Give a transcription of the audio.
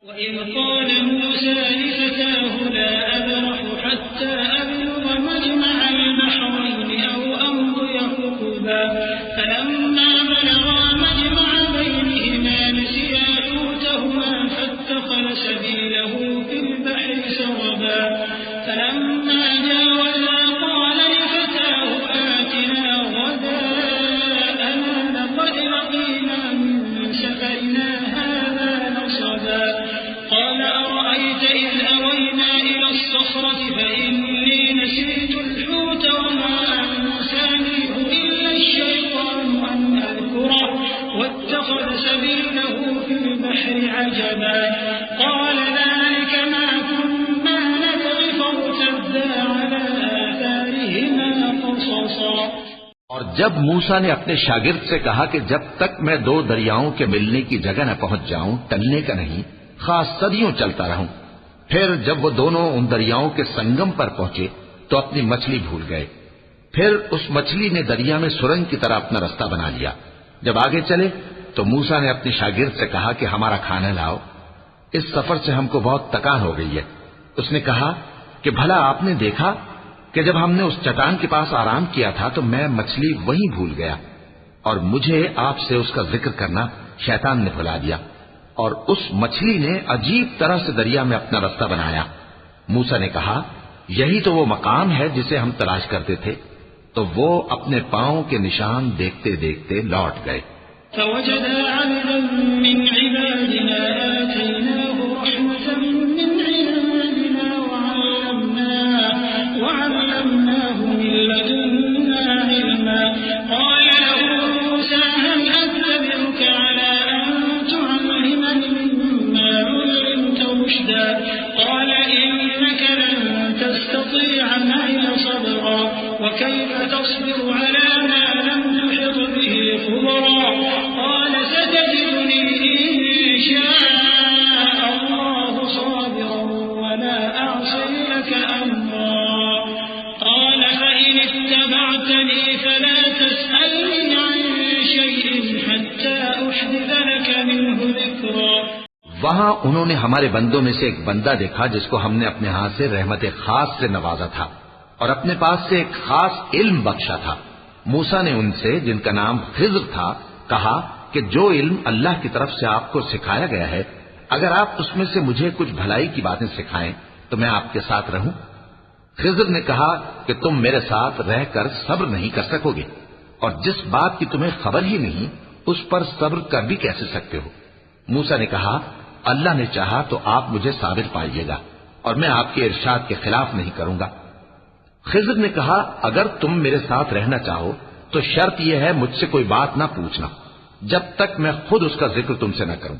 وَإِذْ قَالَ مُوسَىٰ لِفَتَاهُ لَا أَبْرَحُ حَتَّىٰ أَبْلُغَ مَجْمَعَ الْبَحْرَيْنِ أَوْ أَمْضِيَ حُقُبًا فَلَمَّا بَلَغَا مَجْمَعَ بَيْنِهِمَا نَسِيَا حُوتَهُمَا فَاتَّخَذَ سَبِيلَهُ فِي الْبَحْرِ سَرَبًا فَلَمَّا جَاوَزَا قَالَ لِفَتَاهُ آتِنَا غَدَاءَنَا لَقَدْ لَقِينَا مِن سَفَرِنَا هَٰذَا نَصَبًا قال أرأيت إذ أوينا إلى الصخرة فإني نسيت الحوت وما أنسانيه إلا الشيطان أن أذكره واتخذ سبيله في البحر عجبا قال ذلك ما كنا نبغي فارتدا على آثارهما قصصا۔ اور جب موسیٰ نے اپنے شاگرد سے کہا کہ جب تک میں دو دریاؤں کے ملنے کی جگہ نہ پہنچ جاؤں ٹلنے کا نہیں، خاص صدیوں چلتا رہوں۔ پھر جب وہ دونوں ان دریاؤں کے سنگم پر پہنچے تو اپنی مچھلی بھول گئے۔ پھر اس مچھلی نے دریا میں سرنگ کی طرح اپنا رستہ بنا لیا۔ جب آگے چلے تو موسیٰ نے اپنے شاگرد سے کہا کہ ہمارا کھانا لاؤ، اس سفر سے ہم کو بہت تکان ہو گئی ہے۔ اس نے کہا کہ بھلا آپ نے دیکھا کہ جب ہم نے اس چٹان کے پاس آرام کیا تھا تو میں مچھلی وہیں بھول گیا، اور مجھے آپ سے اس کا ذکر کرنا شیطان نے بھلا دیا، اور اس مچھلی نے عجیب طرح سے دریا میں اپنا رستہ بنایا۔ موسیٰ نے کہا یہی تو وہ مقام ہے جسے ہم تلاش کرتے تھے۔ تو وہ اپنے پاؤں کے نشان دیکھتے دیکھتے لوٹ گئے۔ فوجدا عبدا من عبادنا آتيناه رحمة من عندنا وعلمناه من لدنا علما قال له موسى هل أتبعك على أن تعلمني مما علمت رشدا قال إنك لن تستطيع معي صبرا وكيف تصبر على ما لم تحط به خبرا قال ستجدني إن شاء الله صابرا ولا أعصي لك أمرا قال فإن اتبعتني فلا تسألني عن شيء حتى أحدث لك منه ذكرا۔ وہاں انہوں نے ہمارے بندوں میں سے ایک بندہ دیکھا جس کو ہم نے اپنے ہاتھ سے رحمت خاص سے نوازا تھا اور اپنے پاس سے ایک خاص علم بخشا تھا۔ موسیٰ نے ان سے جن کا نام خضر تھا کہا کہ جو علم اللہ کی طرف سے آپ کو سکھایا گیا ہے اگر آپ اس میں سے مجھے کچھ بھلائی کی باتیں سکھائیں تو میں آپ کے ساتھ رہوں۔ خضر نے کہا کہ تم میرے ساتھ رہ کر صبر نہیں کر سکو گے، اور جس بات کی تمہیں خبر ہی نہیں اس پر صبر کر بھی کیسے سکتے ہو۔ موسیٰ نے کہا اللہ نے چاہا تو آپ مجھے صابر پائیے گا اور میں آپ کے ارشاد کے خلاف نہیں کروں گا۔ خضر نے کہا اگر تم میرے ساتھ رہنا چاہو تو شرط یہ ہے مجھ سے کوئی بات نہ پوچھنا جب تک میں خود اس کا ذکر تم سے نہ کروں۔